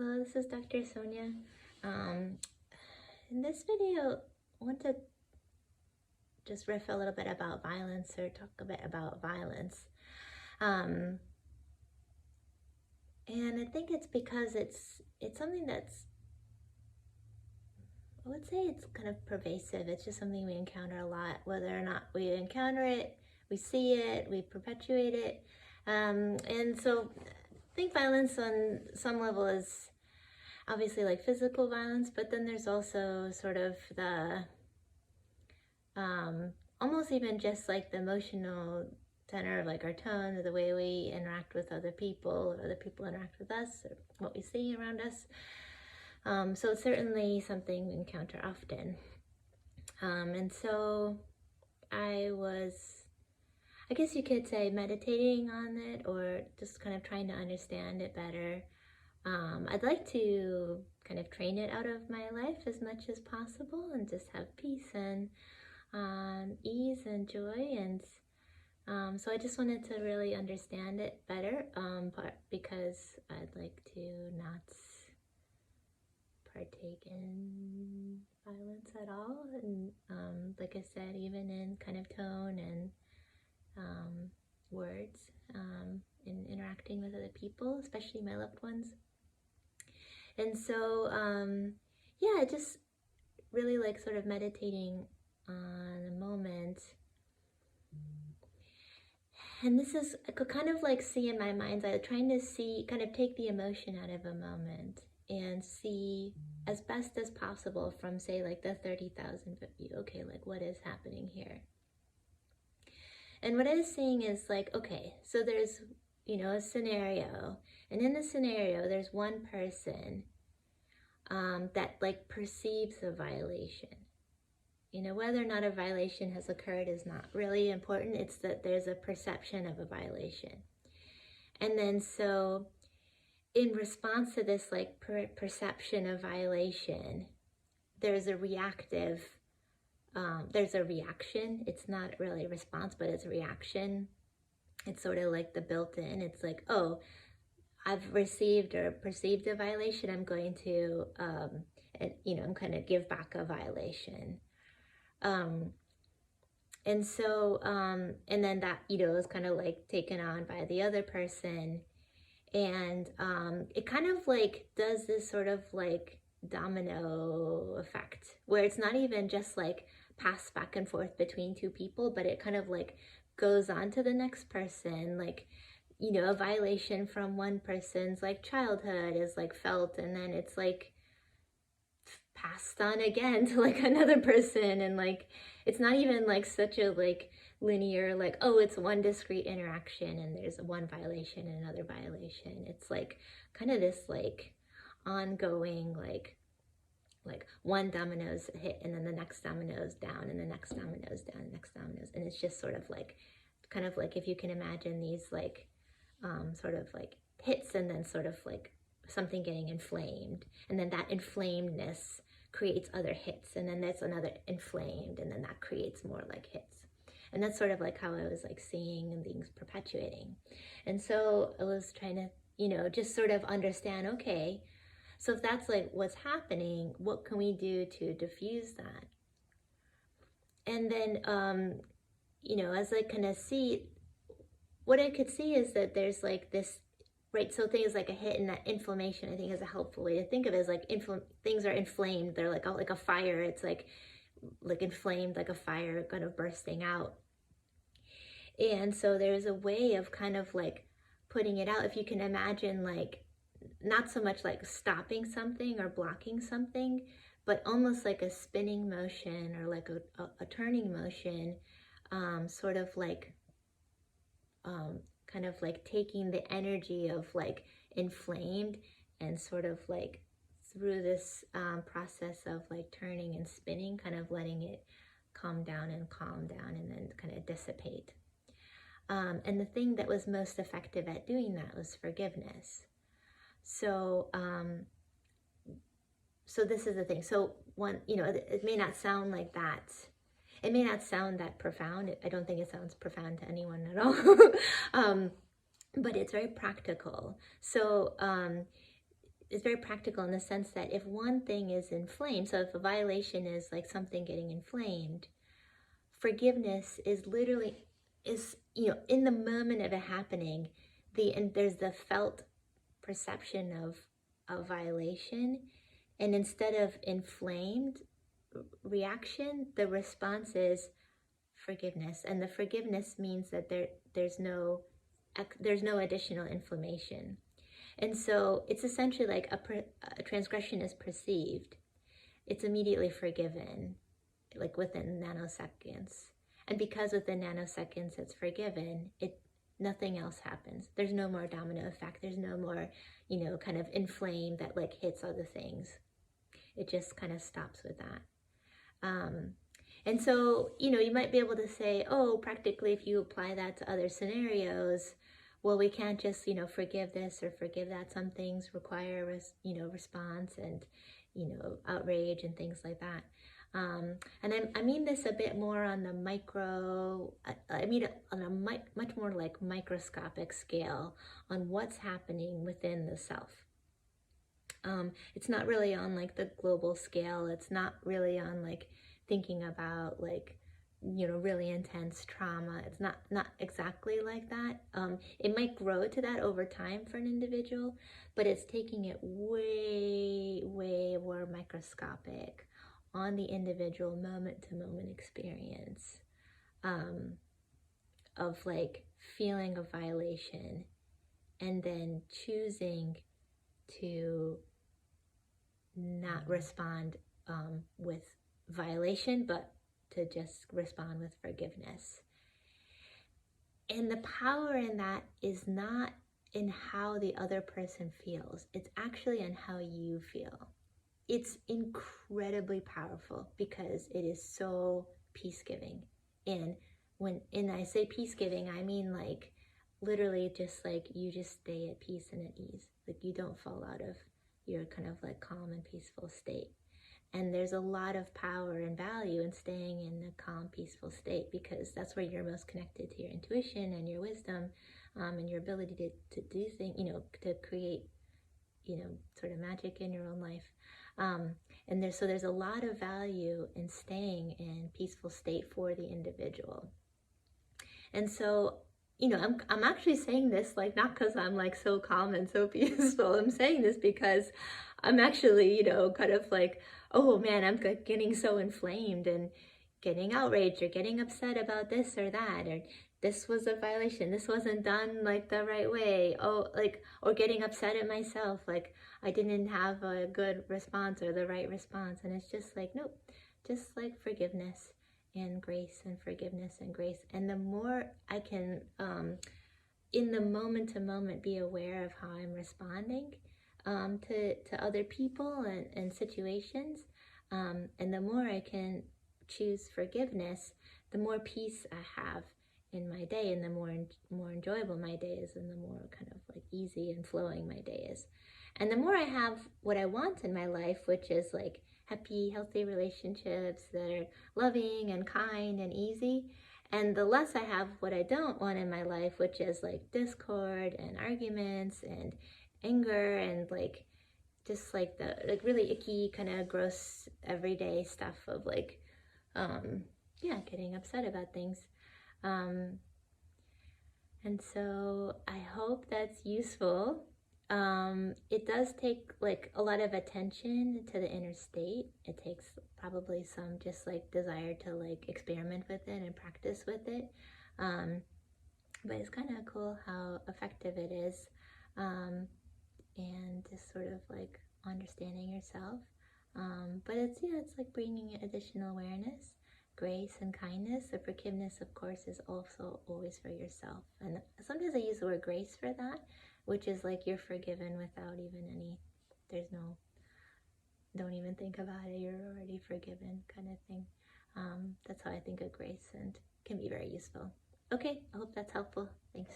Hello, this is Dr. Sonya. In this video, I want to just riff a little bit about violence or talk a bit about violence. And I think it's because it's something that's, I would say it's kind of pervasive. It's just something we encounter a lot, whether or not we encounter it, we see it, we perpetuate it. And so I think violence on some level is obviously like physical violence, but then there's also sort of the almost even just like the emotional tenor of like our tone or the way we interact with other people or other people interact with us or what we see around us. So it's certainly something we encounter often. And so I guess you could say meditating on it or just kind of trying to understand it better. I'd like to kind of train it out of my life as much as possible and just have peace and ease and joy. And so I just wanted to really understand it better, but because I'd like to not partake in violence at all. And like I said, even in kind of tone and words in interacting with other people, especially my loved ones. And so, yeah, just really like sort of meditating on a moment. And this is, I could kind of like see in my mind's eye, trying to see, kind of take the emotion out of a moment and see as best as possible from, say, like the 30,000 foot view. Okay, like what is happening here? And what I was seeing is like, okay, so there's, a scenario, and in the scenario, there's one person that like perceives a violation. Whether or not a violation has occurred is not really important. It's that there's a perception of a violation. And then so in response to this like perception of violation, there's a reaction. It's not really a response, but it's a reaction. It's sort of like the built-in. It's like, oh, I've received or perceived a violation. I'm going to, I'm kind of give back a violation. And so, and then that, is kind of like taken on by the other person. And it kind of like does this sort of like domino effect where it's not even just like passed back and forth between two people, but it kind of like goes on to the next person. Like, a violation from one person's like childhood is like felt, and then it's like passed on again to like another person. And like, it's not even like such a like linear, like, oh, it's one discrete interaction and there's one violation and another violation. It's like kind of this like ongoing, like one domino's hit and then the next domino's down and the next domino's down, the next domino's. And it's just sort of like, kind of like if you can imagine these like sort of like hits and then sort of like something getting inflamed, and then that inflamedness creates other hits, and then there's another inflamed, and then that creates more like hits. And that's sort of like how I was like seeing and things perpetuating. And so I was trying to, just sort of understand, okay, so if that's like what's happening, what can we do to diffuse that? And then, as I kind of see, what I could see is that there's like this, right? So things like a hit and that inflammation, I think, is a helpful way to think of it. Is like things are inflamed. They're like a fire. It's like inflamed, like a fire kind of bursting out. And so there's a way of kind of like putting it out. If you can imagine, like not so much like stopping something or blocking something, but almost like a spinning motion or like a turning motion, sort of like kind of like taking the energy of like inflamed and sort of like through this process of like turning and spinning, kind of letting it calm down and then kind of dissipate. And the thing that was most effective at doing that was forgiveness. So, so this is the thing. So one, it may not sound like that. It may not sound that profound. I don't think it sounds profound to anyone at all. But it's very practical. So it's very practical in the sense that if one thing is inflamed, so if a violation is like something getting inflamed, forgiveness is literally, is, you know, in the moment of it happening, and there's the felt perception of a violation, and instead of inflamed reaction, the response is forgiveness, and the forgiveness means that there's no additional inflammation. And so it's essentially like a transgression is perceived, it's immediately forgiven, like within nanoseconds. And because within nanoseconds it's forgiven, nothing else happens. There's no more domino effect. There's no more, you know, kind of inflame that like hits other things. It just kind of stops with that. And so, you know, you might be able to say, oh, practically if you apply that to other scenarios, well, we can't just, you know, forgive this or forgive that. Some things require, you know, response and, you know, outrage and things like that. And I mean this a bit more on the micro, I mean on a much more like microscopic scale on what's happening within the self. It's not really on like the global scale. It's not really on like thinking about like, you know, really intense trauma. It's not exactly like that. It might grow to that over time for an individual, but it's taking it way more microscopic on the individual moment to moment experience of like feeling a violation and then choosing to not respond with violation, but to just respond with forgiveness. And the power in that is not in how the other person feels. It's actually in how you feel. It's incredibly powerful because it is so peace-giving. And when I say peace-giving, I mean like literally just like you just stay at peace and at ease. Like you don't fall out of your kind of like calm and peaceful state. And there's a lot of power and value in staying in a calm, peaceful state because that's where you're most connected to your intuition and your wisdom and your ability to do things, you know, to create, you know, sort of magic in your own life. And there's a lot of value in staying in peaceful state for the individual. And so, you know, I'm actually saying this like not because I'm like so calm and so peaceful. I'm saying this because I'm actually, you know, kind of like, oh man, I'm getting so inflamed and getting outraged or getting upset about this or that, or this was a violation, this wasn't done like the right way, oh, like, or getting upset at myself, like I didn't have a good response or the right response. And it's just like, nope, just like forgiveness and grace and forgiveness and grace. And the more I can, in the moment to moment, be aware of how I'm responding to other people and situations, and the more I can choose forgiveness, the more peace I have in my day, and the more enjoyable my day is, and the more kind of like easy and flowing my day is. And the more I have what I want in my life, which is like happy, healthy relationships that are loving and kind and easy, and the less I have what I don't want in my life, which is like discord and arguments and anger and like just like the like really icky kind of gross everyday stuff of like getting upset about things. And so I hope that's useful. It does take like a lot of attention to the inner state. It takes probably some just like desire to like experiment with it and practice with it. But it's kind of cool how effective it is. And just sort of like understanding yourself. But it's like bringing additional awareness, grace and kindness. The forgiveness, of course, is also always for yourself. And sometimes I use the word grace for that, which is like you're forgiven without even don't even think about it, you're already forgiven kind of thing. That's how I think of grace and can be very useful. Okay, I hope that's helpful. Thanks.